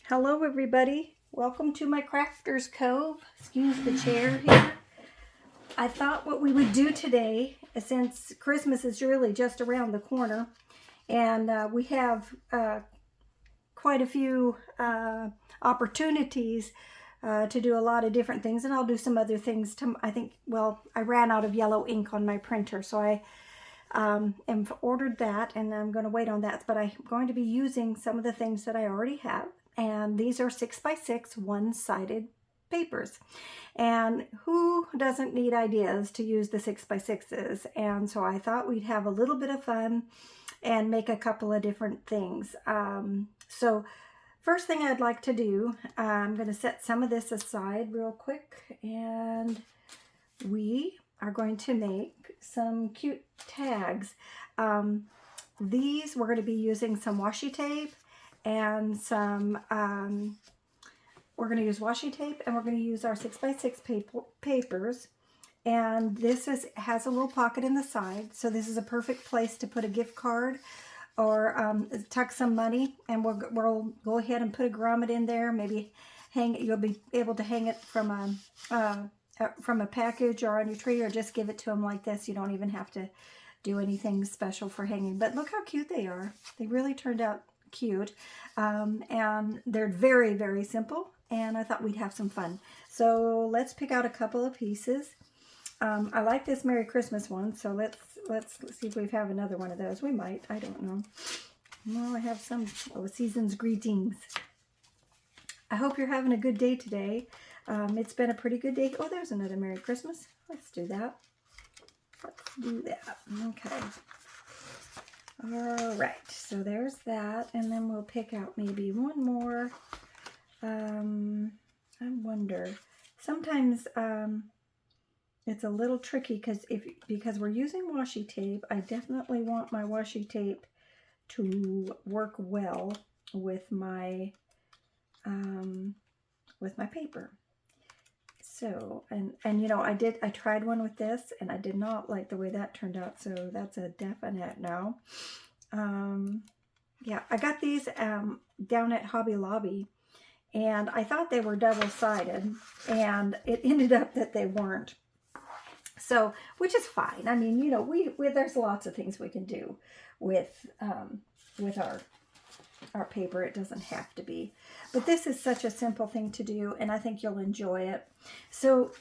Hello everybody, welcome to my Crafter's Cove. Excuse the chair here. I thought what we would do today, since Christmas is really just around the corner, and we have quite a few opportunities to do a lot of different things, and I'll do some other things. I ran out of yellow ink on my printer, so I have ordered that, and I'm going to wait on that, but I'm going to be using some of the things that I already have. And these are 6x6 one-sided papers. And who doesn't need ideas to use the 6x6s? And so I thought we'd have a little bit of fun and make a couple of different things. So first thing I'd like to do, I'm going to set some of this aside real quick. And we are going to make some cute tags. These, we're going to be using some washi tape and some, we're going to use washi tape, and we're going to use our 6x6 papers. And this has a little pocket in the side, so this is a perfect place to put a gift card or tuck some money. And we'll go ahead and put a grommet in there. Maybe hang it. You'll be able to hang it from a package or on your tree, or just give it to them like this. You don't even have to do anything special for hanging. But look how cute they are. They really turned out cute, and they're very, very simple, and I thought we'd have some fun. So let's pick out a couple of pieces. I like this Merry Christmas one, so let's see if we have another one of those. We might, I don't know. Well, I have some season's greetings. I hope you're having a good day today. It's been a pretty good day. Oh, there's another Merry Christmas. Let's do that. Okay. All right, so there's that, and then we'll pick out maybe one more. I wonder, sometimes it's a little tricky because we're using washi tape. I definitely want my washi tape to work well with my paper. So, and you know, I tried one with this, and I did not like the way that turned out, so that's a definite no. Yeah, I got these down at Hobby Lobby, and I thought they were double-sided, and it ended up that they weren't. So, which is fine. I mean, you know, there's lots of things we can do with our paper. It doesn't have to be, but this is such a simple thing to do, and I think you'll enjoy it. So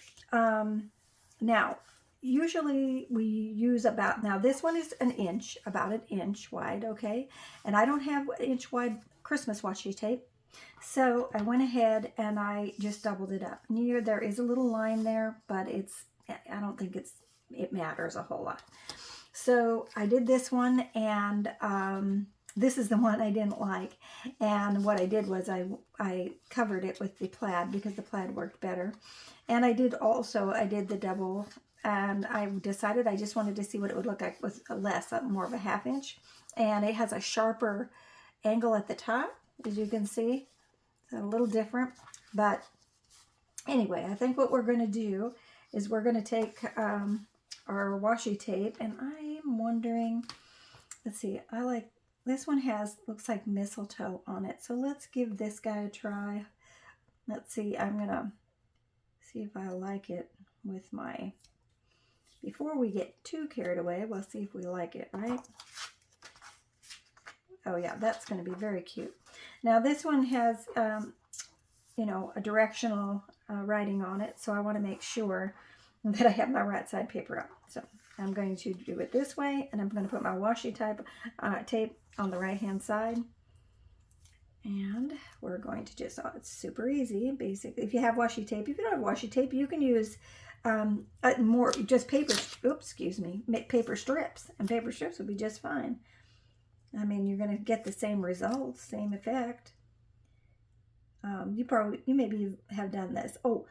now usually we use now this one is about an inch wide, okay, and I don't have inch wide Christmas washi tape, so I went ahead and I just doubled it up. There is a little line there, but I don't think it matters a whole lot. So I did this one, and this is the one I didn't like, and what I did was I covered it with the plaid because the plaid worked better. And I did the double, and I decided I just wanted to see what it would look like with more of a 1/2 inch. And it has a sharper angle at the top, as you can see. It's a little different, but anyway, I think what we're going to do is we're going to take our washi tape, and I'm wondering, let's see, this one looks like mistletoe on it, so let's give this guy a try. Let's see, I'm gonna see if I like it with before we get too carried away, we'll see if we like it, right? Oh yeah, that's gonna be very cute. Now this one has, you know, a directional writing on it, so I want to make sure that I have my right side paper up. So I'm going to do it this way, and I'm going to put my washi tape on the right hand side, and we're going to it's super easy. Basically, if you have washi tape, if you don't have washi tape, you can use just paper, paper strips, and paper strips would be just fine. I mean, you're going to get the same results, same effect. You maybe have done this. Oh,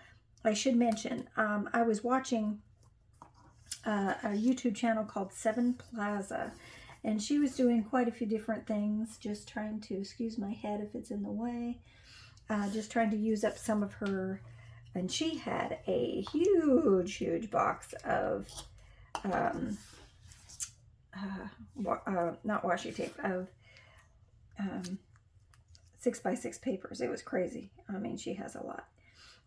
I should mention, I was watching a YouTube channel called Seven Plaza, and she was doing quite a few different things, just trying to, excuse my head if it's in the way, just trying to use up some of her, and she had a huge box of, not washi tape, of 6x6 papers. It was crazy. I mean, she has a lot.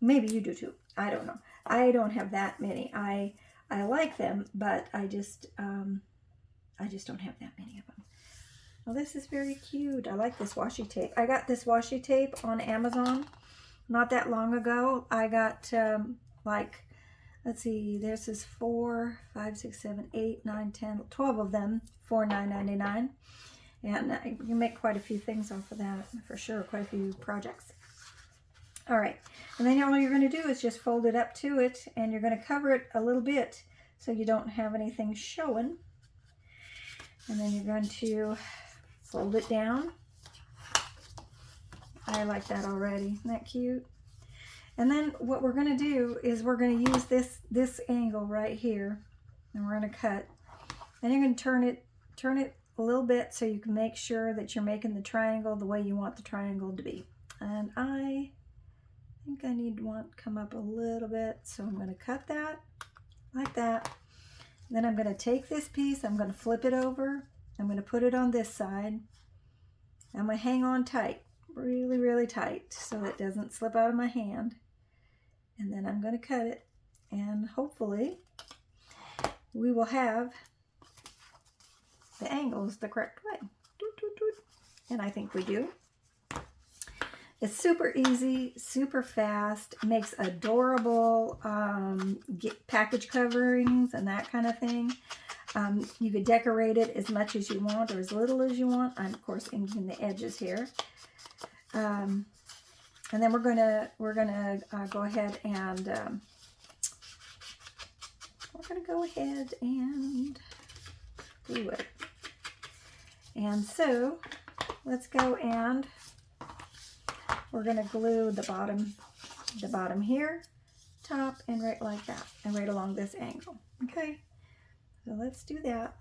Maybe you do too. I don't know. I don't have that many. I like them, but I just don't have that many of them. Well, this is very cute. I like this washi tape. I got this washi tape on Amazon not that long ago. I got like, let's see, this is 4, 5, 6, 7, 8, 9, 10, 12 of them for $9.99. And you can make quite a few things off of that, for sure, quite a few projects. All right, and then all you're going to do is just fold it up to it, and you're going to cover it a little bit so you don't have anything showing. And then you're going to fold it down. I like that already. Isn't that cute? And then what we're going to do is we're going to use this angle right here, and we're going to cut. And you're going to turn it a little bit so you can make sure that you're making the triangle the way you want the triangle to be. And I think I need to come up a little bit, so I'm going to cut that like that. Then I'm going to take this piece, I'm going to flip it over, I'm going to put it on this side. I'm going to hang on tight, really, really tight, so it doesn't slip out of my hand. And then I'm going to cut it, and hopefully we will have the angles the correct way. And I think we do. It's super easy, super fast, makes adorable package coverings and that kind of thing. You could decorate it as much as you want or as little as you want. I'm of course inking the edges here. And then we're gonna go ahead and glue it. And so let's go and we're going to glue the bottom here, top, and right like that, and right along this angle. Okay, so let's do that.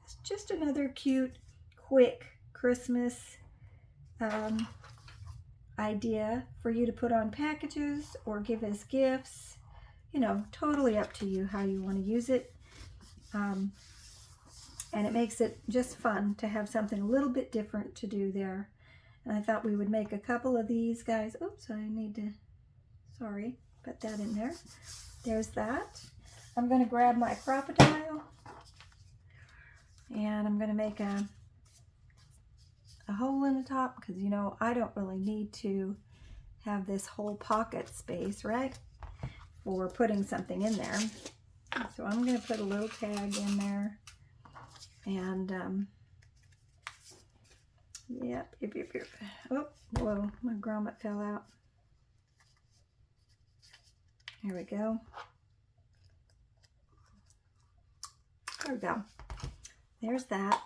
It's just another cute, quick Christmas idea for you to put on packages or give as gifts. You know, totally up to you how you want to use it. And it makes it just fun to have something a little bit different to do there. And I thought we would make a couple of these guys. Oops, I need to, sorry, put that in there. There's that. I'm going to grab my crocodile, and I'm going to make a hole in the top, because, you know, I don't really need to have this whole pocket space, right, for putting something in there. So I'm going to put a little tag in there. And yep. Oh, whoa, my grommet fell out. Here we go. There we go. There's that.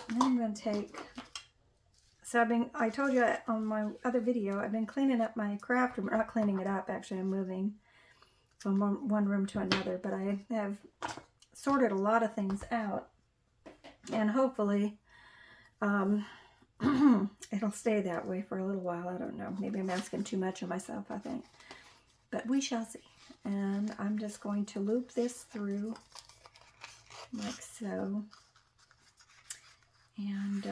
And then I'm going to take, so I told you on my other video, I've been cleaning up my craft room, not cleaning it up, actually I'm moving from one room to another, but I have sorted a lot of things out, and hopefully it'll stay that way for a little while. I don't know, maybe I'm asking too much of myself, I think, but we shall see. And I'm just going to loop this through like so, and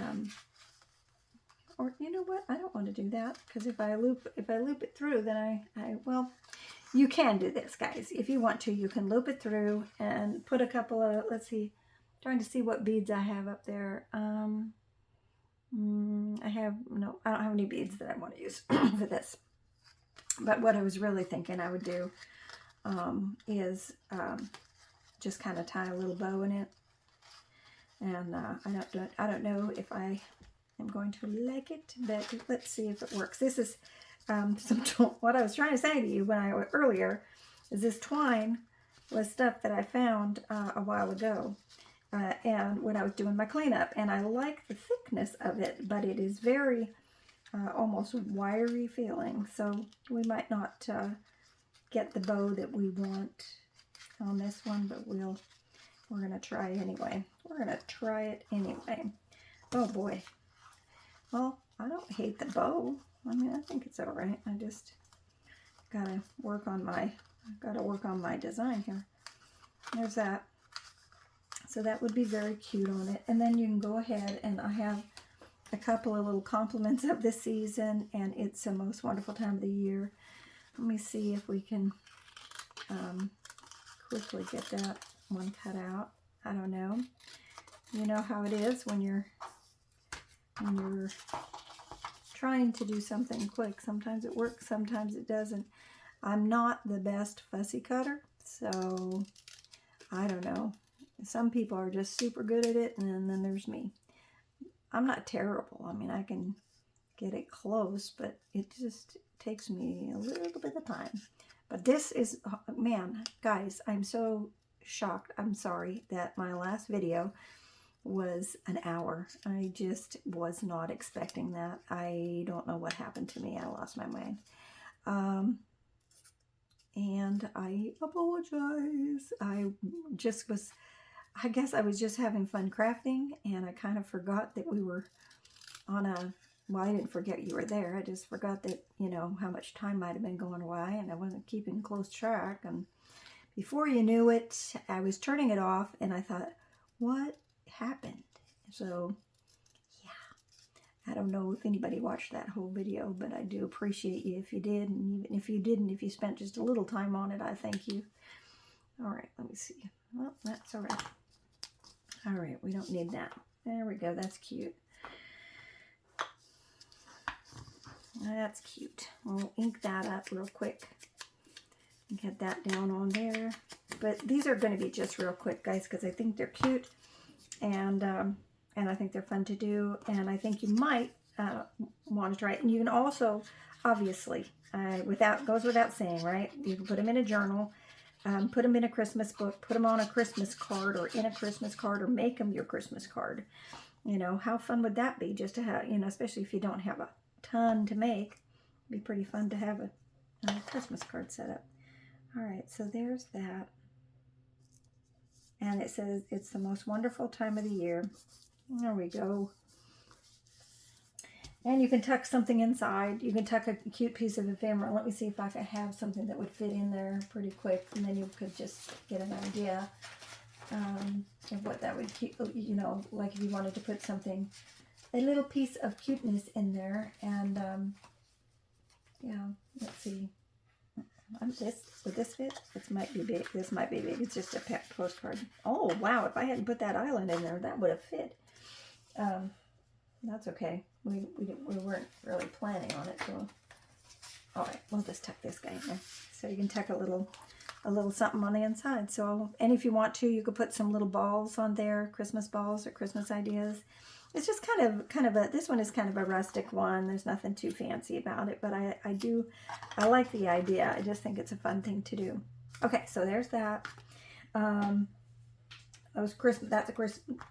or you know what, I don't want to do that, because if I loop it through, then well, you can do this, guys. If you want to, you can loop it through and put a couple of, let's see, trying to see what beads I have up there. I don't have any beads that I want to use for this. But what I was really thinking I would do is just kind of tie a little bow in it. And I don't know if I am going to like it, but let's see if it works. This is what I was trying to say to you earlier is this twine was stuff that I found a while ago, and when I was doing my cleanup, and I like the thickness of it, but it is very almost wiry feeling, so we might not get the bow that we want on this one, but we're gonna try anyway. We're gonna try it anyway. Oh boy. Well, I don't hate the bow. I mean, I think it's all right. I just gotta work on my design here. There's that. So that would be very cute on it. And then you can go ahead, and I have a couple of little compliments of this season, and it's the most wonderful time of the year. Let me see if we can quickly get that one cut out. I don't know. You know how it is when you're trying to do something quick. Sometimes it works, sometimes it doesn't. I'm not the best fussy cutter, so I don't know. Some people are just super good at it, and then there's me. I'm not terrible. I mean, I can get it close, but it just takes me a little bit of time. But this is, man, guys, I'm so shocked. I'm sorry that my last video was an hour. I just was not expecting that. I don't know what happened to me. I lost my mind. And I apologize. I guess I was just having fun crafting, and I kind of forgot that we were on a, well, I didn't forget you were there. I just forgot that, you know, how much time might have been going by, and I wasn't keeping close track. And before you knew it, I was turning it off, and I thought, what happened? So, yeah. I don't know if anybody watched that whole video, but I do appreciate you if you did. And even if you didn't, if you spent just a little time on it, I thank you. All right, let me see. Well, that's all right. All right, we don't need that. There we go. That's cute. That's cute. We'll ink that up real quick. Get that down on there. But these are going to be just real quick, guys, because I think they're cute, and I think they're fun to do, and I think you might want to try it. And you can also, obviously, goes without saying, right? You can put them in a journal. Put them in a Christmas book, put them on a Christmas card or in a Christmas card, or make them your Christmas card. You know, how fun would that be just to have, you know, especially if you don't have a ton to make. It'd be pretty fun to have a Christmas card set up. All right, so there's that. And it says, it's the most wonderful time of the year. There we go. And you can tuck something inside. You can tuck a cute piece of ephemera. Let me see if I can have something that would fit in there pretty quick. And then you could just get an idea of what that would keep, you know, like if you wanted to put something, a little piece of cuteness in there. And, yeah, let's see. Would this fit? This might be big. This might be big. It's just a postcard. Oh, wow. If I hadn't put that island in there, that would have fit. That's okay. We weren't really planning on it, so all right, we'll just tuck this guy in there. So you can tuck a little something on the inside. So, and if you want to, you could put some little balls on there, Christmas balls or Christmas ideas. It's just kind of a, this one is kind of a rustic one. There's nothing too fancy about it, but I like the idea. I just think it's a fun thing to do. Okay, so there's that. That's a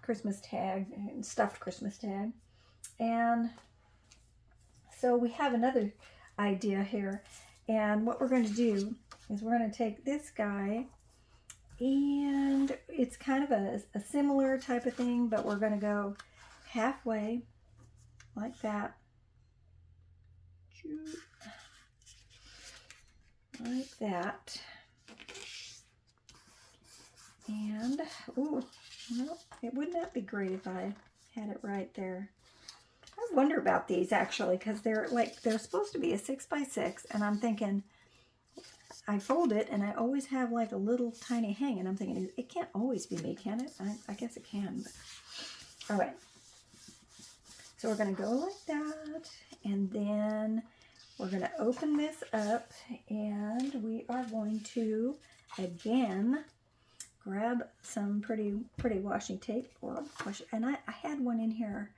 Christmas tag, stuffed Christmas tag. And so we have another idea here, and what we're going to do is we're going to take this guy, and it's kind of a similar type of thing, but we're going to go halfway like that, like that, and ooh, well, it would not be great if I had it right there. I wonder about these actually, because they're supposed to be a 6x6, and I'm thinking, I fold it and I always have like a little tiny hang, and I'm thinking it can't always be me, can it? I guess it can. But all right, so we're going to go like that, and then we're going to open this up, and we are going to again grab some pretty washi tape, and I had one in here.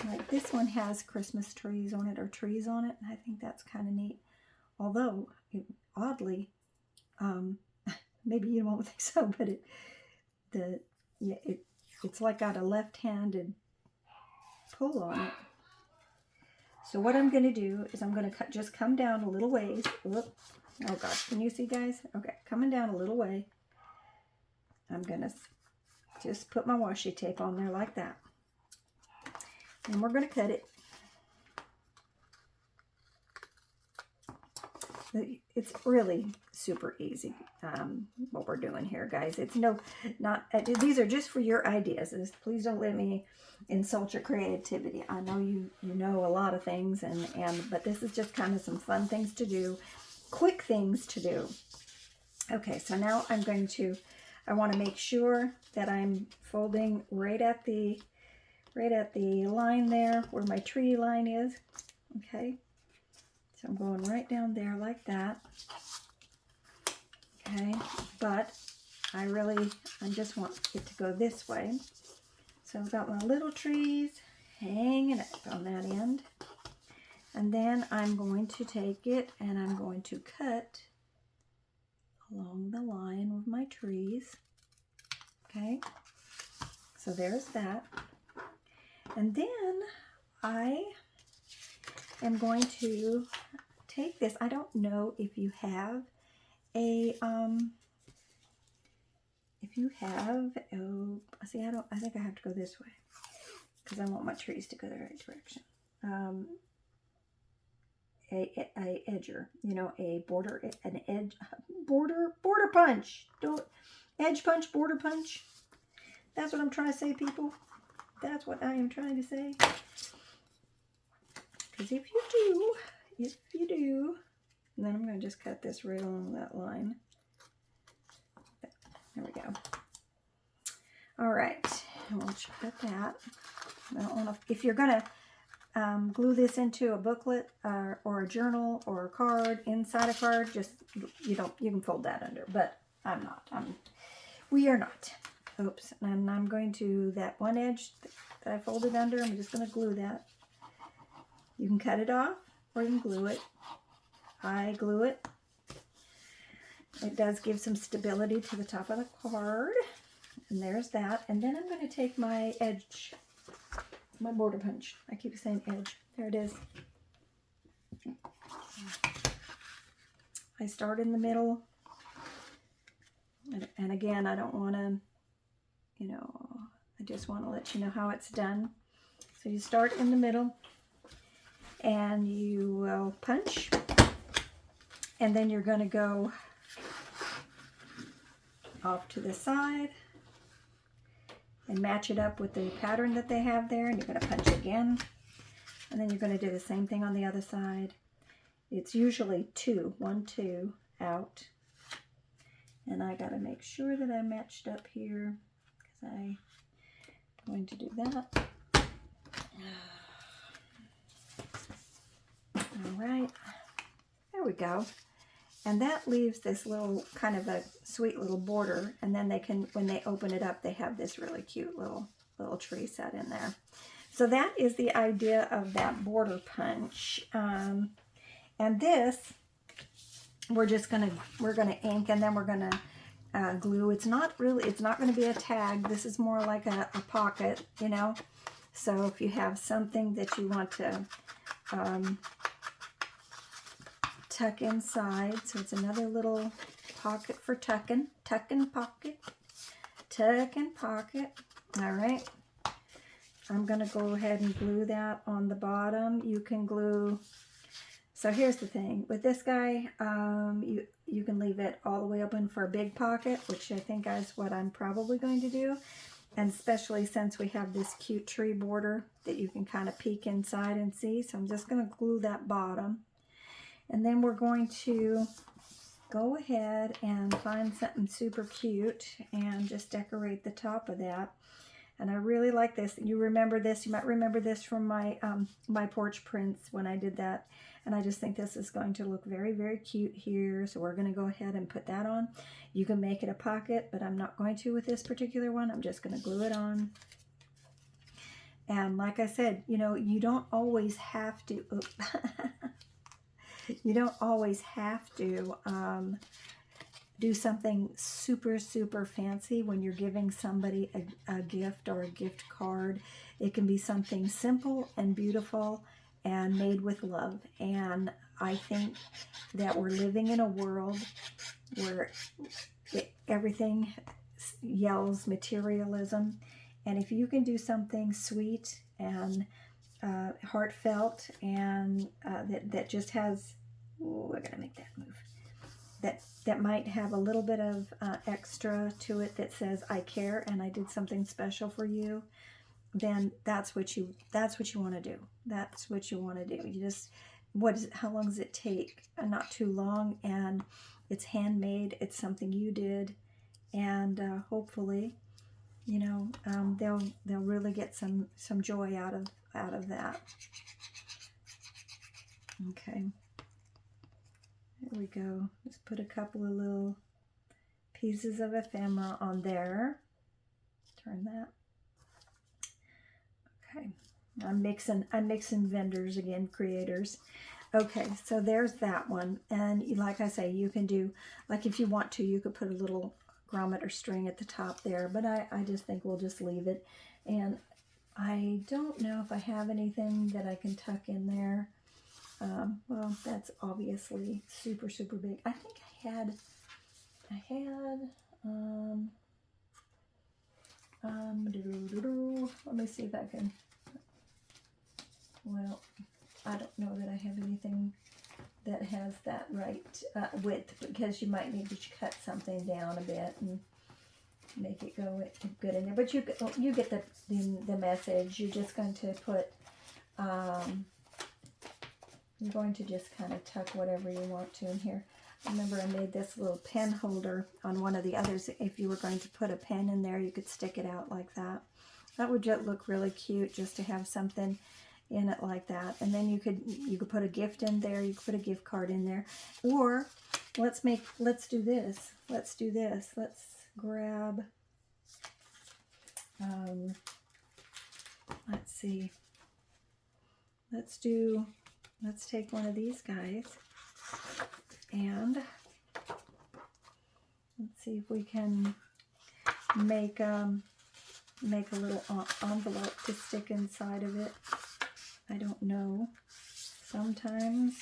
Like this one has Christmas trees on it, or trees on it, and I think that's kind of neat. Although, oddly, maybe you won't think so, but it's like got a left-handed pull on it. So what I'm going to do is I'm going to just come down a little ways. Whoop. Oh gosh, can you see, guys? Okay, coming down a little way. I'm going to just put my washi tape on there like that. And we're going to cut it. It's really super easy what we're doing here, guys. It's these are just for your ideas. Please don't let me insult your creativity. I know you know a lot of things, but this is just kind of some fun things to do, quick things to do. Okay, so now I want to make sure that I'm folding right at the line there where my tree line is. Okay. So I'm going right down there like that. Okay, but I just want it to go this way. So I've got my little trees hanging up on that end. And then I'm going to take it and I'm going to cut along the line with my trees. Okay, so there's that. And then I am going to take this. I don't know if you have I think I have to go this way because I want my trees to go the right direction. A edger, a border, an edge, border punch. Don't edge punch, border punch. That's what I'm trying to say, people. That's what I am trying to say. Because if you do, then I'm going to just cut this right along that line. There we go. All right, and we'll cut that. I don't want to, if you're going to glue this into a booklet or a journal or a card, inside a card, just, you can fold that under, but I'm not. We are not. Oops, and I'm going to, that one edge that I folded under, I'm just going to glue that. You can cut it off or you can glue it. I glue it. It does give some stability to the top of the card. And there's that. And then I'm going to take my edge, my border punch. I keep saying edge. There it is. I start in the middle. And again, I don't want to, I just want to let you know how it's done. So you start in the middle and you will punch. And then you're going to go off to the side and match it up with the pattern that they have there. And you're going to punch again. And then you're going to do the same thing on the other side. It's usually 2, 1, 2 out. And I got to make sure that I'm matched up here because I'm going to do that. All right. There we go. And that leaves this little kind of a sweet little border. And then they can, when they open it up, they have this really cute little tree set in there. So that is the idea of that border punch. And this, we're going to ink and then we're going to glue. It's not going to be a tag. This is more like a pocket, So if you have something that you want to tuck inside, so it's another little pocket for tucking pocket. All right, I'm gonna go ahead and glue that on the bottom. You can glue, so here's the thing with this guy, you can leave it all the way open for a big pocket, which I think is what I'm probably going to do, and especially since we have this cute tree border that you can kind of peek inside and see. So I'm just going to glue that bottom. And then we're going to go ahead and find something super cute and just decorate the top of that. And I really like this. You remember this? You might remember this from my my porch prints when I did that. And I just think this is going to look very, very cute here. So we're going to go ahead and put that on. You can make it a pocket, but I'm not going to with this particular one. I'm just going to glue it on. And like I said, you don't always have to... You don't always have to do something super, super fancy when you're giving somebody a gift or a gift card. It can be something simple and beautiful and made with love. And I think that we're living in a world where everything yells materialism. And if you can do something sweet and heartfelt and that just has Ooh, I gotta make that move. That might have a little bit of extra to it that says I care and I did something special for you. Then that's what you want to do. That's what you want to do. You just how long does it take? Not too long, and it's handmade. It's something you did, and hopefully, you know, they'll really get some joy out of that. Okay. There we go. Just put a couple of little pieces of ephemera on there. Turn that. Okay. I'm mixing vendors again, creators. Okay, so there's that one. And like I say, you can do, like if you want to, you could put a little grommet or string at the top there, but I just think we'll just leave it. And I don't know if I have anything that I can tuck in there. Well, that's obviously super, super big. I think let me see if I can, well, I don't know that I have anything that has that right width, because you might need to cut something down a bit and make it go good in there. But you get the message. You're just going to put, you're going to just kind of tuck whatever you want to in here. Remember, I made this little pen holder on one of the others. If you were going to put a pen in there, you could stick it out like that. That would just look really cute, just to have something in it like that. And then you could put a gift in there. You could put a gift card in there. Or let's do this. Let's grab, let's see. Let's take one of these guys and let's see if we can make a little envelope to stick inside of it. I don't know. Sometimes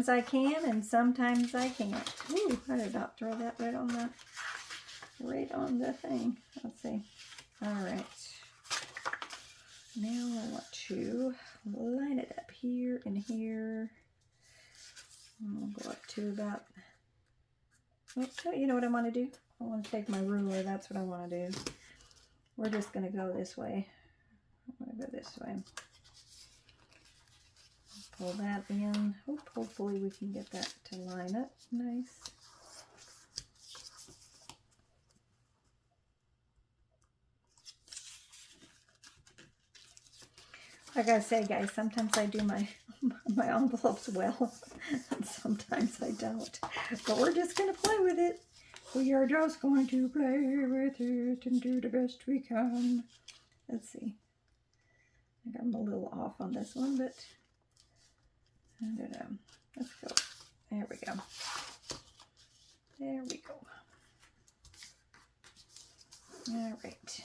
I can and sometimes I can't. Ooh, I did about throw that right on the thing. Let's see. All right. Now I want to line it up here and here. I'll go up to about, oh, you know what I want to do? I want to take my ruler. That's what I want to do. We're just going to go this way. I'm going to go this way. Pull that in. Hopefully we can get that to line up nice. Like I say, guys, sometimes I do my envelopes well, and sometimes I don't. But we're just going to play with it. We are just going to play with it and do the best we can. Let's see. I think I'm a little off on this one, but I don't know. Let's go. There we go. There we go. All right.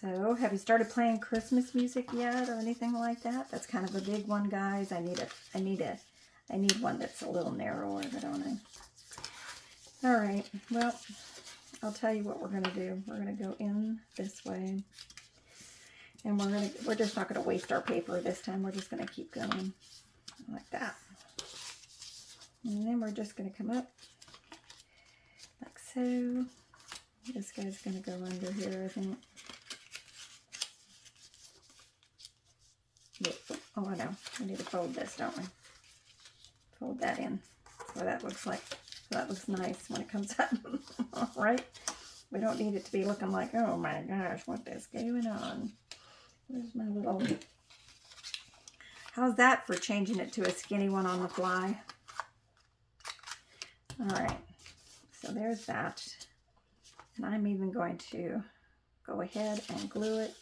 So, have you started playing Christmas music yet or anything like that? That's kind of a big one, guys. I need one that's a little narrower, don't I? All right. Well, I'll tell you what we're going to do. We're going to go in this way. And we're just not going to waste our paper this time. We're just going to keep going like that. And then we're just going to come up like so. This guy's going to go under here, I think. Oh, I know. We need to fold this, don't we? Fold that in. So that looks like, that looks nice when it comes up. Right? We don't need it to be looking like, oh my gosh, what is going on? Where's my little... How's that for changing it to a skinny one on the fly? Alright, so there's that. And I'm even going to go ahead and glue it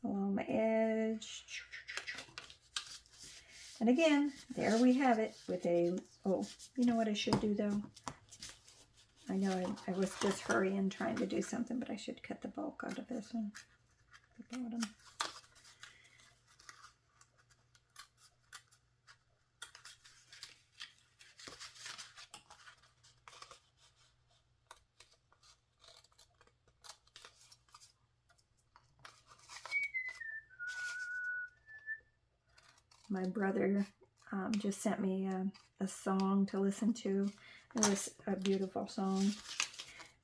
along the edge. And again, there we have it with a, oh, you know what I should do though? I know I was just hurrying trying to do something, but I should cut the bulk out of this one, the bottom. my brother just sent me a song to listen to. It was a beautiful song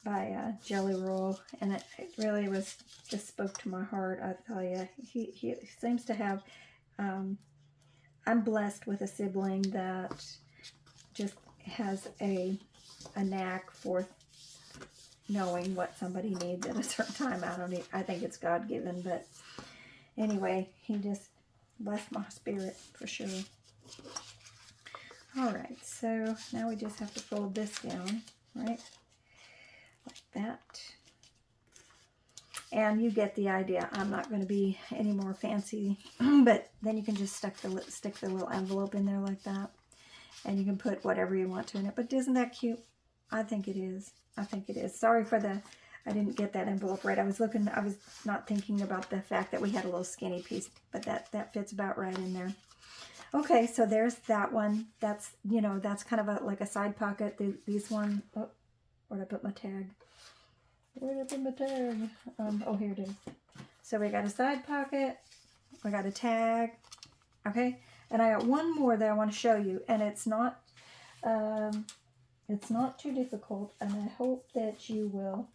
by Jelly Roll, and it really was, just spoke to my heart. I tell you, he seems to have, I'm blessed with a sibling that just has a knack for knowing what somebody needs at a certain time. I think it's God-given, but anyway, he just blessed my spirit for sure. All right, so now we just have to fold this down, right? Like that. And you get the idea. I'm not going to be any more fancy, but then you can just stick the little envelope in there like that. And you can put whatever you want to in it. But isn't that cute? I think it is. I think it is. Sorry for I didn't get that envelope right. I was not thinking about the fact that we had a little skinny piece, but that fits about right in there. Okay, so there's that one. That's, that's kind of like a side pocket. These one, oh, where'd I put my tag? Where'd I put my tag? Oh, here it is. So we got a side pocket. We got a tag. Okay, and I got one more that I want to show you, and it's not too difficult, and I hope that you will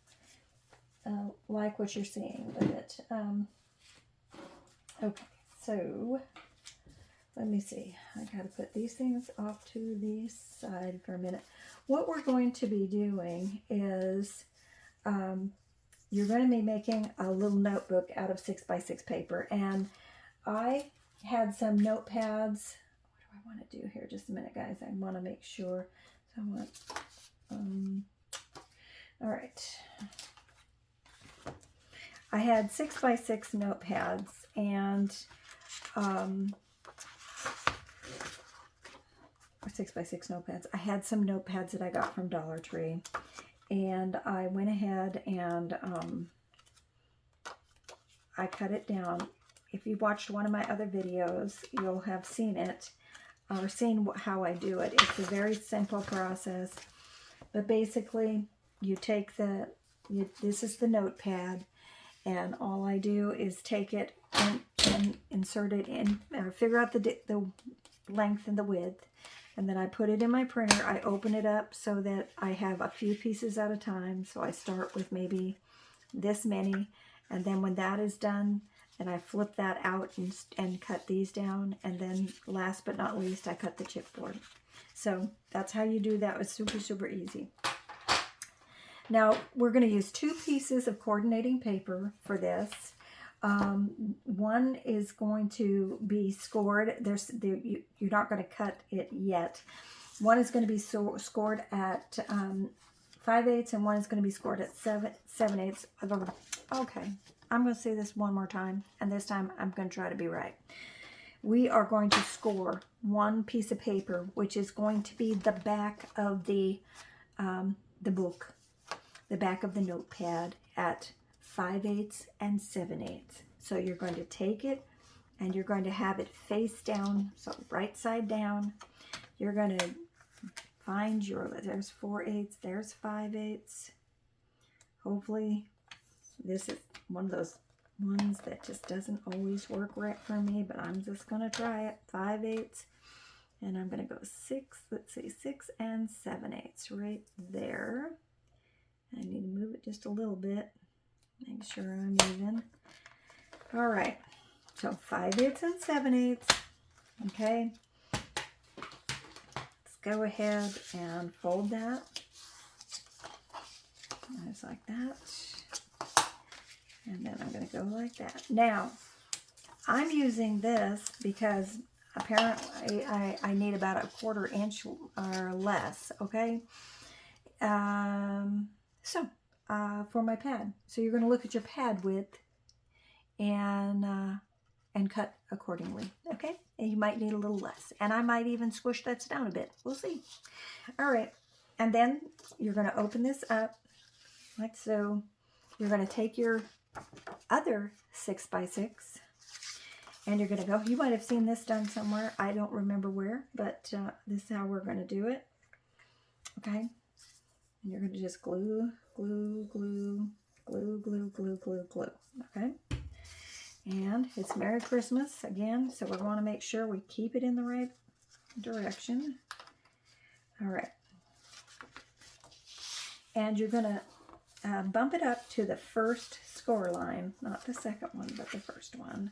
like what you're seeing with it. Okay, so let me see. I got to put these things off to the side for a minute. What we're going to be doing is you're going to be making a little notebook out of 6x6 paper, and I had some notepads. What do I want to do here? Just a minute, guys. I want to make sure. So I want, all right. I had 6x6 notepads, and 6x6 notepads. I had some notepads that I got from Dollar Tree, and I went ahead and I cut it down. If you've watched one of my other videos, you'll have seen it or seen how I do it. It's a very simple process, but basically you take this is the notepad, and all I do is take it and insert it in, or figure out the length and the width, and then I put it in my printer. I open it up so that I have a few pieces at a time. So I start with maybe this many, and then when that is done, then I flip that out and cut these down, and then last but not least, I cut the chipboard. So that's how you do that. It's super, super easy. Now we're going to use 2 pieces of coordinating paper for this. One is going to be scored. You're not going to cut it yet. One is going to be scored at 5/8, and one is going to be scored at 7/8. Okay, I'm going to say this one more time, and this time I'm going to try to be right. We are going to score one piece of paper, which is going to be the back of the book, the back of the notepad, at 5/8 and 7/8. So you're going to take it and you're going to have it face down, so right side down. You're going to find there's 4/8, there's 5/8. Hopefully this is one of those ones that just doesn't always work right for me, but I'm just going to try it. 5/8, and I'm going to go 6, let's see, 6 and 7/8 right there. I need to move it just a little bit, make sure I'm even. All right, so 5/8 and 7/8. Okay, let's go ahead and fold that. Just like that. And then I'm going to go like that. Now, I'm using this because apparently I need about a 1/4 inch or less, okay? For my pad. So you're going to look at your pad width and cut accordingly, okay? And you might need a little less. And I might even squish that down a bit. We'll see. All right. And then you're going to open this up like so. You're going to take your other 6x6 and you're going to go, you might have seen this done somewhere. I don't remember where, but this is how we're going to do it. Okay. And you're going to just glue, glue, glue, glue, glue, glue, glue, glue. Okay. And it's Merry Christmas again, so we want to make sure we keep it in the right direction. All right. And you're going to bump it up to the first score line, not the second one, but the first one.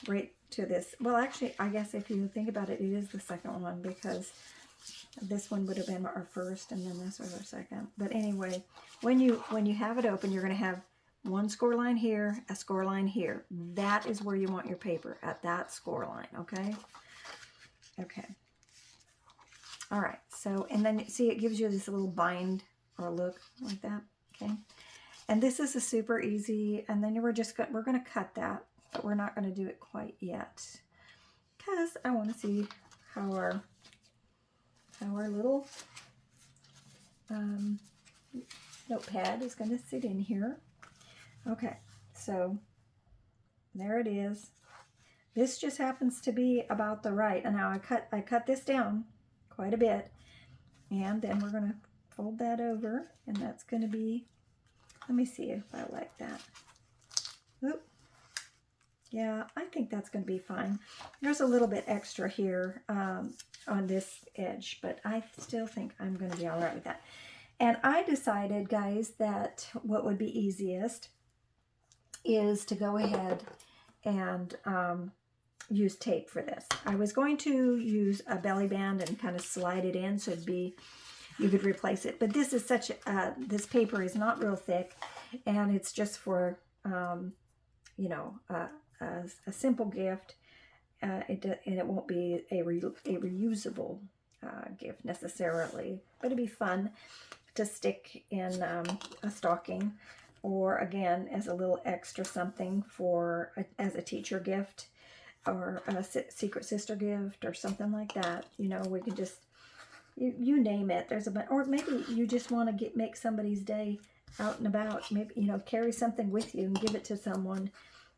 Right to this. Well, actually, I guess if you think about it, it is the second one because this one would have been our first and then this was our second. But anyway, when you have it open, you're going to have one score line here, a score line here. That is where you want your paper, at that score line, okay? Okay. All right, so, and then see, it gives you this little bind or look like that, okay? And this is a super easy, and then we're going to cut that, but we're not going to do it quite yet because I want to see how our little notepad is going to sit in here. Okay, so there it is. This just happens to be about the right. And now I cut this down quite a bit, and then we're going to fold that over, and that's going to be, let me see if I like that. Oop. Yeah, I think that's going to be fine. There's a little bit extra here on this edge, but I still think I'm going to be all right with that. And I decided, guys, that what would be easiest is to go ahead and use tape for this. I was going to use a belly band and kind of slide it in so it'd be, you could replace it. But this is such, this paper is not real thick, and it's just for, you know, a simple gift. And it won't be a reusable gift necessarily, but it'd be fun to stick in a stocking, or again as a little extra something for as a teacher gift, or a secret sister gift, or something like that. You know, we can just you name it. There's a, or maybe you just want to make somebody's day out and about. Maybe, you know, carry something with you and give it to someone.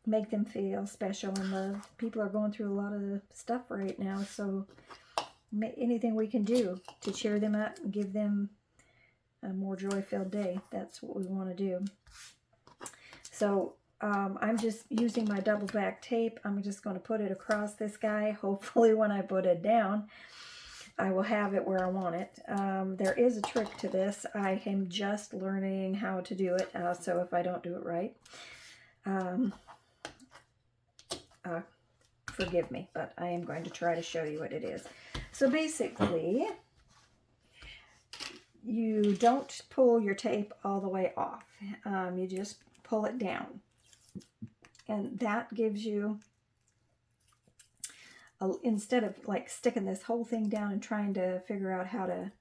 Make them feel special and loved. People are going through a lot of stuff right now, so anything we can do to cheer them up and give them a more joy-filled day, that's what we want to do. So I'm just using my double back tape. I'm just going to put it across this guy. Hopefully when I put it down, I will have it where I want it. There is a trick to this. I am just learning how to do it, so if I don't do it right, forgive me, but I am going to try to show you what it is. So basically, you don't pull your tape all the way off. You just pull it down. And that gives you, instead of like sticking this whole thing down and trying to figure out how to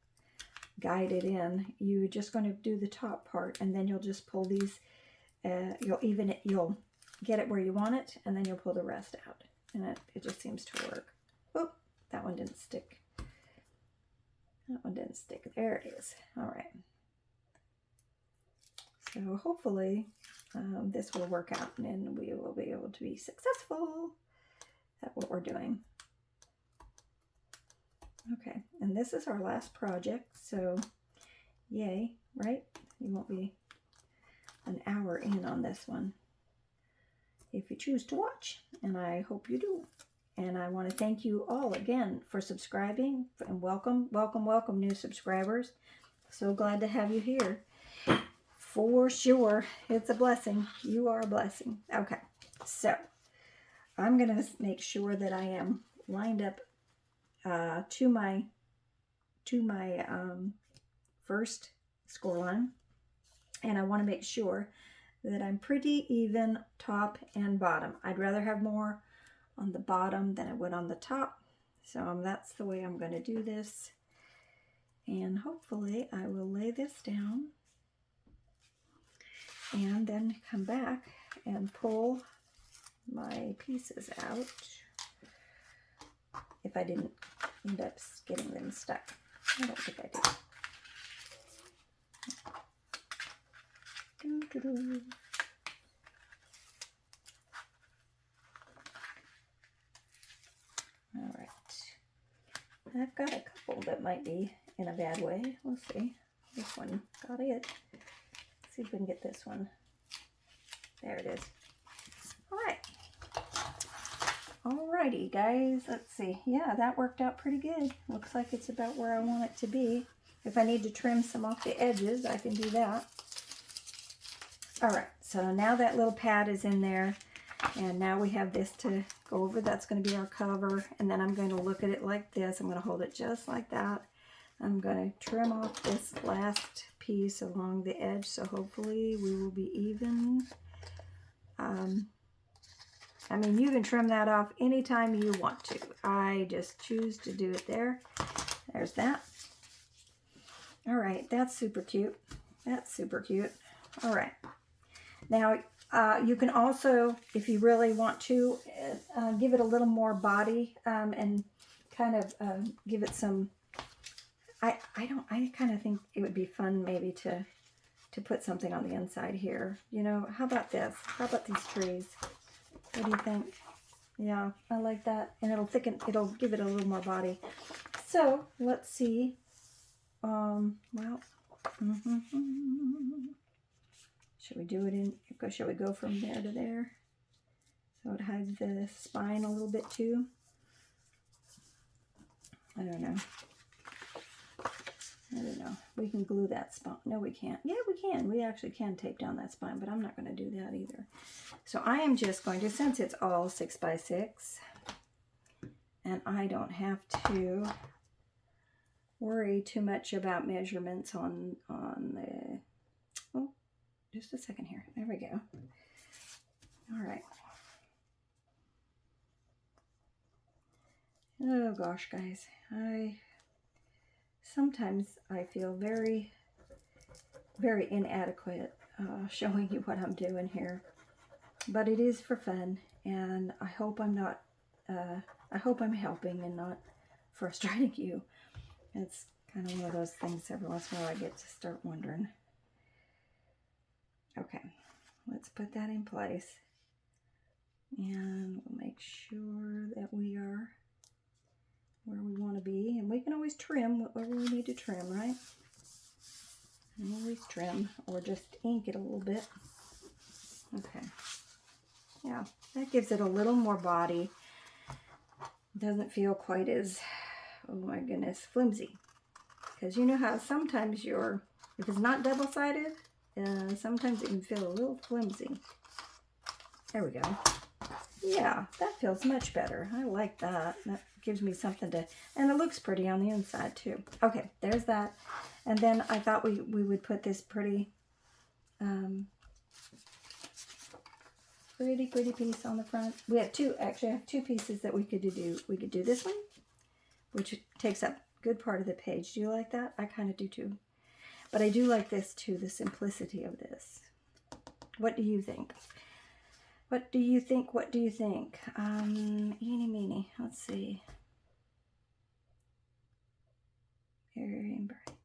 guide it in, you're just going to do the top part, and then you'll just pull these, you'll even it, you'll get it where you want it, and then you'll pull the rest out. And it just seems to work. Oh, that one didn't stick. That one didn't stick. There it is. All right. So hopefully this will work out, and then we will be able to be successful at what we're doing. Okay, and this is our last project, so yay, right? You won't be an hour in on this one if you choose to watch, and I hope you do. And I want to thank you all again for subscribing, and welcome, welcome, welcome new subscribers. So glad to have you here. For sure, it's a blessing. You are a blessing. Okay, so I'm going to make sure that I am lined up to my first score line, and I want to make sure that I'm pretty even top and bottom. I'd rather have more on the bottom than I would on the top, so that's the way I'm going to do this. And hopefully I will lay this down and then come back and pull my pieces out if I didn't end up getting them stuck. I don't think I did. Doo-doo-doo. All right. I've got a couple that might be in a bad way. We'll see. This one got it. Let's see if we can get this one. There it is. Alrighty, guys, let's see. Yeah, that worked out pretty good. Looks like it's about where I want it to be. If I need to trim some off the edges, I can do that. Alright, so now that little pad is in there, and now we have this to go over. That's going to be our cover, and then I'm going to look at it like this. I'm going to hold it just like that. I'm going to trim off this last piece along the edge, so hopefully we will be even. I mean, you can trim that off anytime you want to. I just choose to do it there. There's that. All right, that's super cute. That's super cute. All right. Now, you can also, if you really want to, give it a little more body and kind of give it some, I kind of think it would be fun maybe to put something on the inside here. You know, how about this? How about these trees? What do you think? Yeah, I like that. And it'll thicken, it'll give it a little more body. So, let's see. Well, should we do it in, should we go from there to there? So it hides the spine a little bit too. I don't know. We can glue that spine. No, we can't. Yeah, we can. We actually can tape down that spine, but I'm not going to do that either. So I am just going to, since it's all 6 by 6, and I don't have to worry too much about measurements on the, oh, just a second here. There we go. All right. Oh gosh, guys, sometimes I feel very, very inadequate showing you what I'm doing here, but it is for fun, and I hope I'm not, I hope I'm helping and not frustrating you. It's kind of one of those things every once in a while I get to start wondering. Okay, let's put that in place, and we'll make sure that we are where we want to be, and we can always trim whatever we need to trim, right? Always trim, or just ink it a little bit. Okay, yeah, that gives it a little more body. Doesn't feel quite as, oh my goodness, flimsy. Because you know how sometimes if it's not double-sided, sometimes it can feel a little flimsy. There we go. Yeah, that feels much better. I like that. That gives me something to, and it looks pretty on the inside too. Okay, there's that. And then I thought we would put this pretty piece on the front. We have actually I have two pieces that we could do. We could do this one, which takes up a good part of the page. Do you like that? I kind of do too. But I do like this too, the simplicity of this. What do you think? What do you think? What do you think? Eeny meeny. Let's see. Very bright.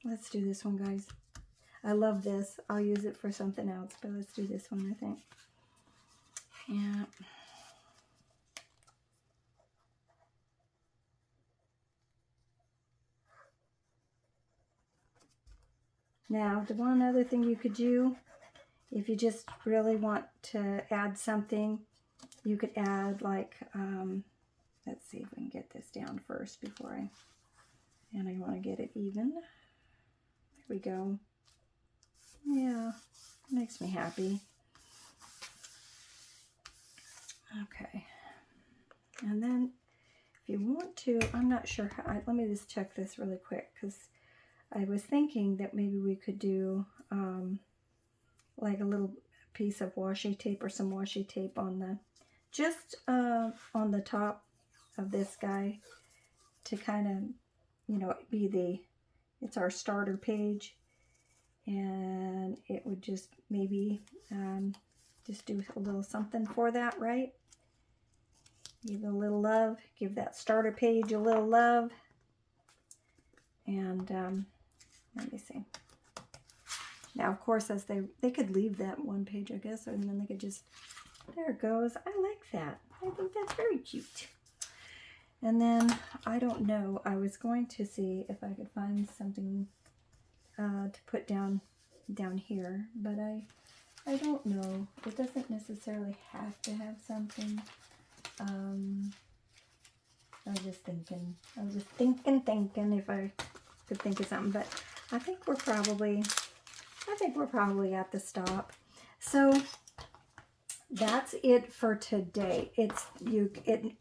Let's do this one, guys. I love this. I'll use it for something else, but let's do this one, I think. Yeah. Now, the one other thing you could do, if you just really want to add something, you could add like, let's see if we can get this down first before and I want to get it even. There we go. Yeah, makes me happy. Okay. And then if you want to, I'm not sure how, let me just check this really quick, because I was thinking that maybe we could do like a little piece of washi tape or some washi tape on the, just on the top of this guy to kind of, you know, be it's our starter page, and it would just maybe just do a little something for that, right? Give it a little love, give that starter page a little love, and let me see. Now, of course, as they could leave that one page, I guess, and then they could just, there it goes. I like that. I think that's very cute. And then, I don't know, I was going to see if I could find something to put down here, but I don't know. It doesn't necessarily have to have something. I was just thinking if I could think of something, but I think we're probably at the stop. So that's it for today.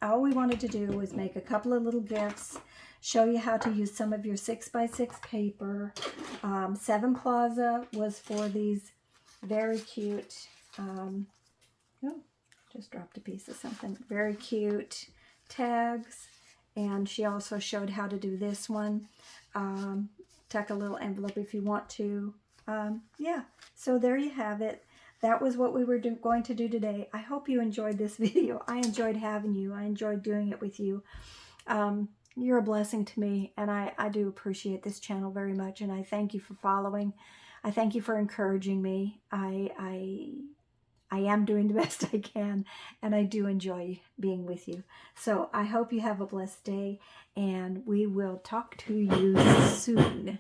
All we wanted to do was make a couple of little gifts, show you how to use some of your 6x6 paper. 7 Plaza was for these very cute, just dropped a piece of something, very cute tags. And she also showed how to do this one. Tuck a little envelope if you want to. Yeah, so there you have it. That was what we were going to do today. I hope you enjoyed this video. I enjoyed having you. I enjoyed doing it with you. You're a blessing to me, and I do appreciate this channel very much, and I thank you for following. I thank you for encouraging me. I am doing the best I can, and I do enjoy being with you. So I hope you have a blessed day, and we will talk to you soon.